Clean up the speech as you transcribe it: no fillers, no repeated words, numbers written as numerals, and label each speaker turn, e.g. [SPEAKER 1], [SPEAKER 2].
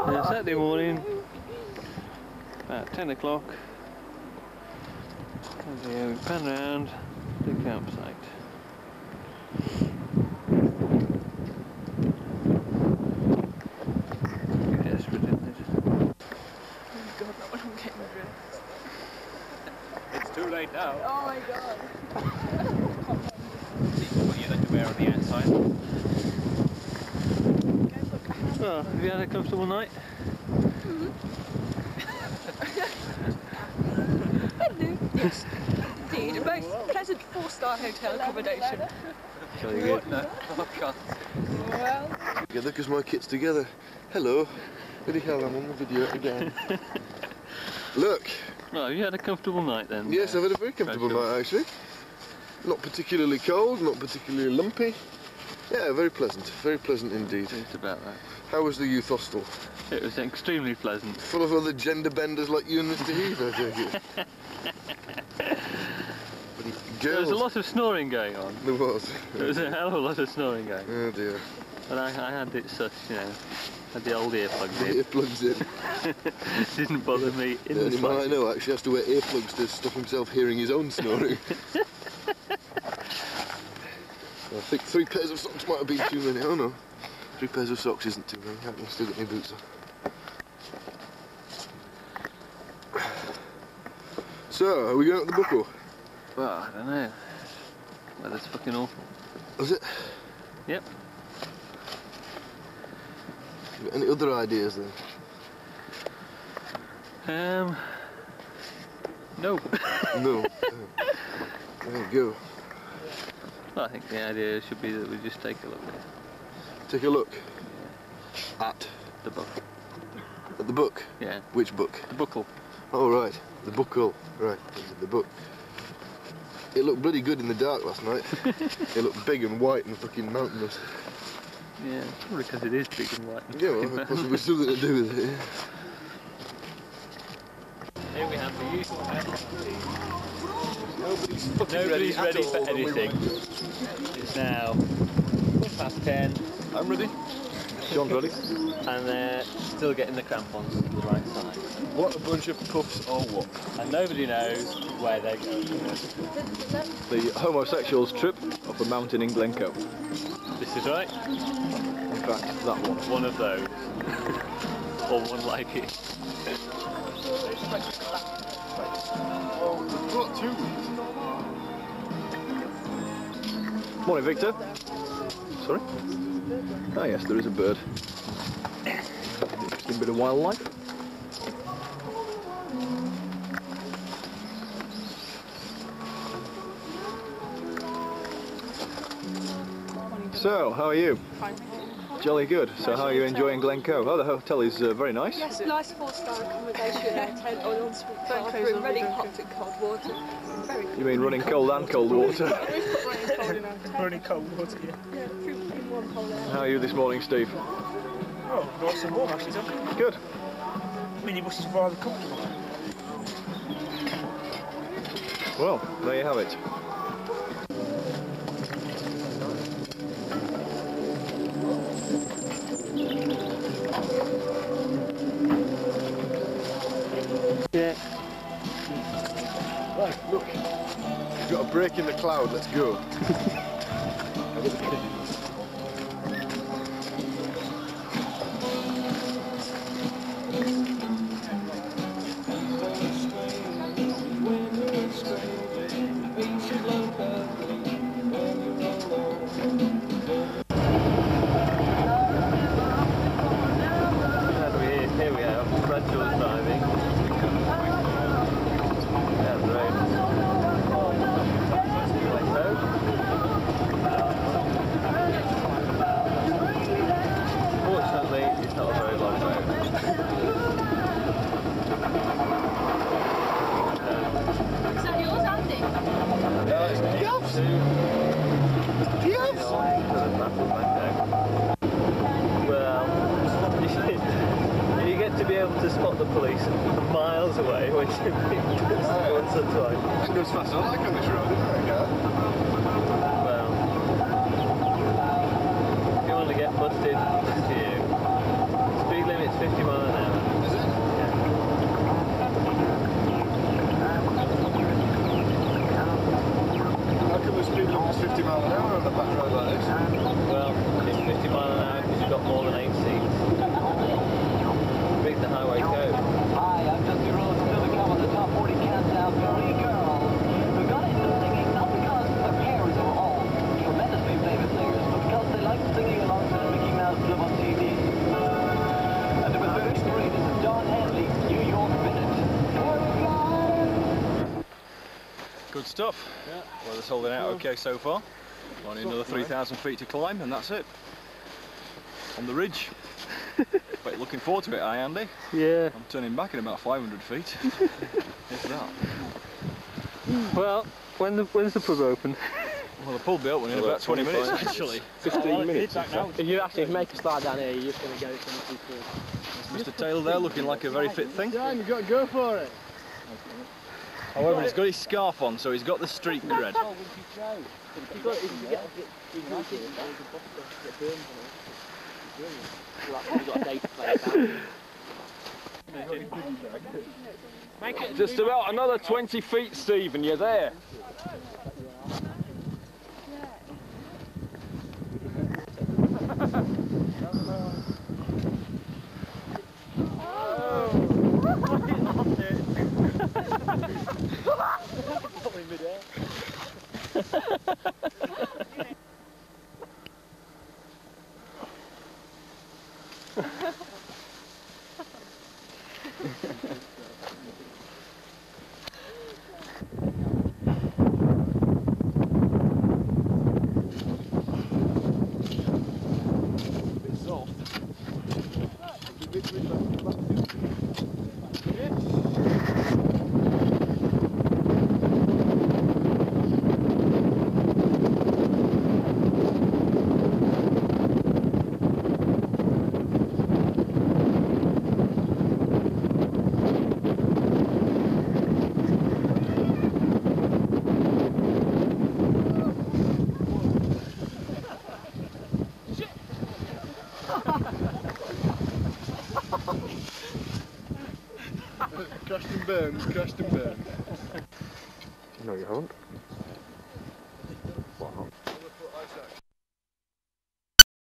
[SPEAKER 1] Saturday morning, about 10 o'clock, as we pan round the campsite. Desperate, isn't it?
[SPEAKER 2] Oh god, that one I'm getting dressed.
[SPEAKER 3] It's too late now.
[SPEAKER 2] Oh my god.
[SPEAKER 3] What you had to wear on the outside?
[SPEAKER 1] Well, have you had a comfortable night?
[SPEAKER 2] Yes, indeed. A most pleasant 4-star hotel accommodation.
[SPEAKER 1] Very good.
[SPEAKER 3] Oh god.
[SPEAKER 2] Well,
[SPEAKER 4] Together because my kit's together. Hello. Bloody hell, I'm on the video again. Look.
[SPEAKER 1] Well, have you had a comfortable night then?
[SPEAKER 4] Yes, I've had a very comfortable night actually. Not particularly cold, not particularly lumpy. Yeah, very pleasant indeed.
[SPEAKER 1] It's about that.
[SPEAKER 4] How was the youth hostel?
[SPEAKER 1] It was extremely pleasant.
[SPEAKER 4] Full of other gender benders like you and Mr. Heath, I take it.
[SPEAKER 1] There was a lot of snoring going on.
[SPEAKER 4] There was.
[SPEAKER 1] There was a hell of a lot of snoring going on.
[SPEAKER 4] Oh dear.
[SPEAKER 1] And I had it such, you know, had the old earplugs in.
[SPEAKER 4] Earplugs in.
[SPEAKER 1] Didn't bother me in the
[SPEAKER 4] The only man I
[SPEAKER 1] slightest.
[SPEAKER 4] know actually has to wear earplugs to stop himself hearing his own snoring. I think 3 pairs of socks might have been too many. Oh no, 3 pairs of socks isn't too many. I can still get my boots on. So, are we going up the buckle?
[SPEAKER 1] Well, I don't know. Weather's fucking awful.
[SPEAKER 4] Was it?
[SPEAKER 1] Yep.
[SPEAKER 4] Any other ideas then?
[SPEAKER 1] No.
[SPEAKER 4] No. There you go.
[SPEAKER 1] Well, I think the idea should be that we just take a look
[SPEAKER 4] Take a look. At
[SPEAKER 1] the book.
[SPEAKER 4] At the book?
[SPEAKER 1] Yeah.
[SPEAKER 4] Which book?
[SPEAKER 1] The buckle.
[SPEAKER 4] Oh right, the buckle. Right, the book. It looked bloody good in the dark last night. It looked big and white and fucking mountainous.
[SPEAKER 1] Yeah, probably because it is big and white. And
[SPEAKER 4] Yeah, well, possibly something to do with it. Yeah.
[SPEAKER 1] Here we have the usual.
[SPEAKER 3] Nobody's
[SPEAKER 1] ready for anything. It's now 10:15.
[SPEAKER 3] I'm ready. John's ready.
[SPEAKER 1] And they're still getting the crampons to the right side.
[SPEAKER 3] What a bunch of puffs or what?
[SPEAKER 1] And nobody knows where they're going.
[SPEAKER 3] The homosexuals trip up a mountain in Glencoe.
[SPEAKER 1] This is right.
[SPEAKER 3] In fact, that one.
[SPEAKER 1] One of those. Or one like it.
[SPEAKER 4] Brought 2.
[SPEAKER 3] Morning, Victor. Sorry? Ah, yes, there is a bird. Interesting bit of wildlife. So, how are you?
[SPEAKER 2] fine.
[SPEAKER 3] Jolly good. So, how are you enjoying Glencoe? Oh, the hotel is very nice.
[SPEAKER 2] Yes, nice 4-star accommodation, a tent on ensuite bathroom, running hot and cold water. Very good.
[SPEAKER 3] You mean running cold and cold water?
[SPEAKER 2] We've put running cold in our tent.
[SPEAKER 5] Running cold water, yeah.
[SPEAKER 2] Yeah, through in one cold air.
[SPEAKER 3] How are you this morning, Steve?
[SPEAKER 5] Oh, nice and warm actually, Tom.
[SPEAKER 3] Good.
[SPEAKER 5] Minibus is rather comfortable.
[SPEAKER 3] Well, there you have it.
[SPEAKER 1] Yeah.
[SPEAKER 4] Right, look. We've got a break in the cloud, let's go.
[SPEAKER 1] Here we are, Bradshaw's driving. Down the road. Like so. Fortunately, it's not a very long road.
[SPEAKER 2] Is that yours, Andy?
[SPEAKER 1] No, it's
[SPEAKER 4] Yes!
[SPEAKER 1] Well, you get to be able to spot the police miles away when you once or twice.
[SPEAKER 4] It goes fast as I like on this road, isn't it?
[SPEAKER 1] Well, if you want to get busted, it's to you. Speed limit's 50 miles
[SPEAKER 3] Good stuff. Yeah. Weather's holding out okay so far. Only another 3,000 feet to climb and that's it. On the ridge. But looking forward to it, Andy?
[SPEAKER 1] Yeah.
[SPEAKER 3] I'm turning back in about 500 feet. If that.
[SPEAKER 1] Well, when's the pub open?
[SPEAKER 3] Well, the pub will be open in about 20 minutes actually.
[SPEAKER 1] 15 minutes.
[SPEAKER 6] If you actually make a slide down here, you're just going to get it from the
[SPEAKER 3] Mr. Taylor there looking like a very fit thing.
[SPEAKER 6] Yeah, you've got to go for it.
[SPEAKER 3] However, he's got his scarf on, so he's got the street cred.
[SPEAKER 7] Just about another 20 feet, Stephen, you're there.
[SPEAKER 4] Crashed and burned, crashed and burned.
[SPEAKER 1] No, you haven't.